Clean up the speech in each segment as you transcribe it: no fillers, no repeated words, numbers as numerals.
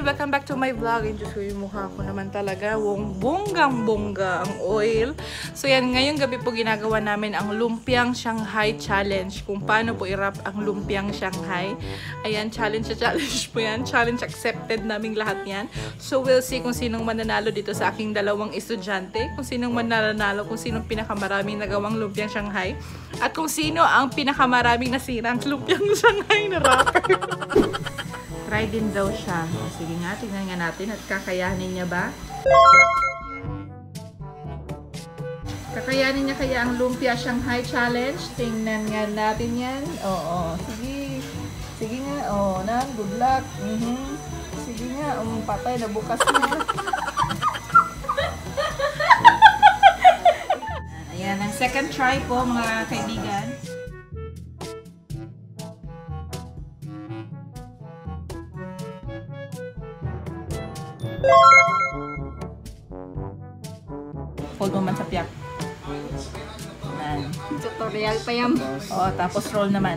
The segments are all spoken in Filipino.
Welcome back to my vlog. And just yung mukha ko naman talaga. Bonggang-bongga ang oil. So yan, ngayong gabi po ginagawa namin ang Lumpiang Shanghai Challenge. Kung paano po i-wrap ang Lumpiang Shanghai. Ayan, challenge po yan. Challenge accepted naming lahat yan. So we'll see kung sinong mananalo dito sa aking dalawang estudyante. Kung sinong mananalo, kung sinong pinakamaraming nagawang Lumpiang Shanghai. At kung sino ang pinakamaraming nasirang Lumpiang Shanghai na wrapper. Try din daw siya. Sige nga, tingnan nga natin at kakayanin niya ba? Kakayanin niya kaya ang Lumpia Shanghai Challenge? Tingnan nga natin yan. Oo, sige. Sige nga, nan, good luck. Sige nga, patay na bukas na. Ayan, ang second try po mga kaibigan. Fold mo man sa piyak. Tutorial pa yan. Oo, tapos roll naman.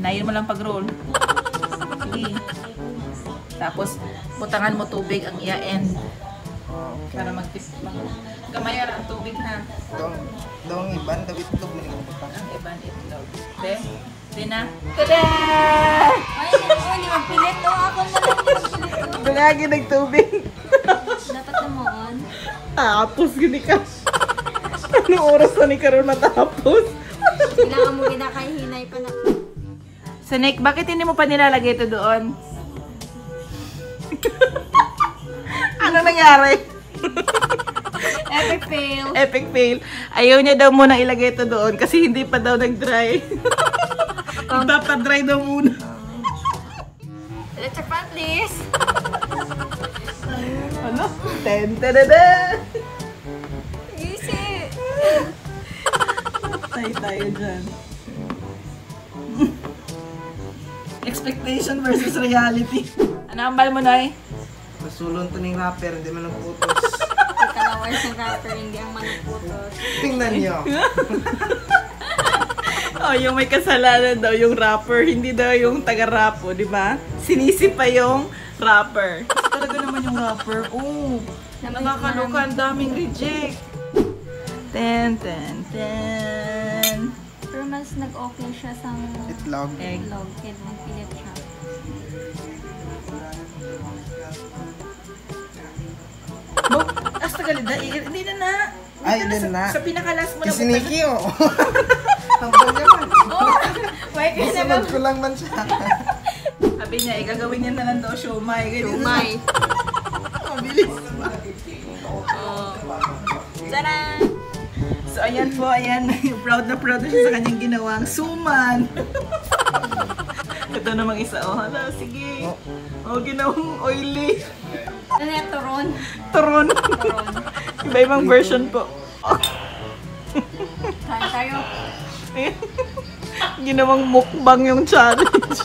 Nayin mo lang pag-roll. Sige. Tapos, butangan mo tubig ang iya-end. Para gamayan ang tubig na. Dong iban, David itlog mo nang butang. Ang iban itlog. De? De na? Tada! Ay, hindi magpilit. Ako na lang magpilit. Dungagi nagtubig. Dapat naman. Tapos, gini ka. Anong oras na ni Karoon natapos? Kailangan mo ginakahinay pa na. Snake, bakit hindi mo pa nilalagay ito doon? Ano nangyari? Epic fail. Epic fail. Ayaw niya daw munang ilagay ito doon kasi hindi pa daw nag-dry. Ipapadry daw muna. Let's check out this. Ano? Ten-ten-ten! Easy. Tayo dyan. Expectation versus reality. Ano ang bal mo, Noy? Masulon to ng rapper, hindi man nagputos. Kalawars ng rapper, hindi ang managputos. Tingnan niyo. Oh, yung may kasalanan daw yung rapper, hindi daw yung taga-rapo, di ba? Sinisi pa yung rapper. Talaga naman yung rapper. Oh, nakakaloka, ang daming reject. Ten. Pero mas nag-okay siya sa Itlog. itlog. Kaya nagpilit siya. Oh, hasta galida. Hindi na. Ay, hindi na. Sa pinakalas mo na. Isiniki, oh. Hambal niya man. Wait, Masunod ko lang man siya. Sabi niya, gagawin niya na lang daw siomay. Umay. Mabilis. Tara! So, ayan po, ayan. Proud na siya sa kanyang ginawang suman. Ito namang isa. Oh, hala, sige. Oh, ginawang oily. Ano yan? Turon? Turon. Iba-ibang version po. Kain tayo. Ginawang mukbang yung challenge.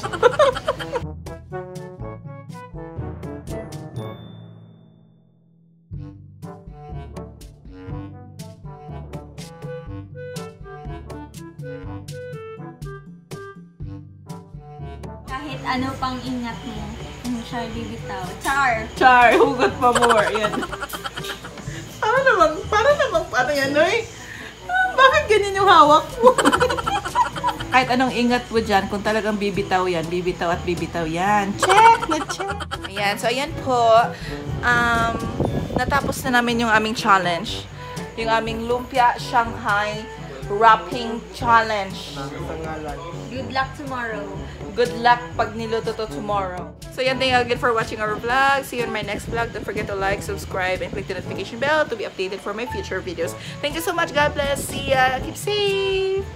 Kahit ano pang ingat mo, hindi siya bibitaw. Char, hugot pa more. Yan. Para namang, paano yan, Noy? Bakit ganyan yung hawak mo? Kahit anong ingat mo dyan, kung talagang bibitaw yan, bibitaw at bibitaw yan. Check na check. Ayan, so ayan po. Natapos na namin yung aming challenge. Yung aming Lumpia Shanghai Wrapping Challenge. Good luck tomorrow. Good luck pag niluto to tomorrow. So yan, thank you again for watching our vlog. See you in my next vlog. Don't forget to like, subscribe, and click the notification bell to be updated for my future videos. Thank you so much. God bless. See ya. Keep safe.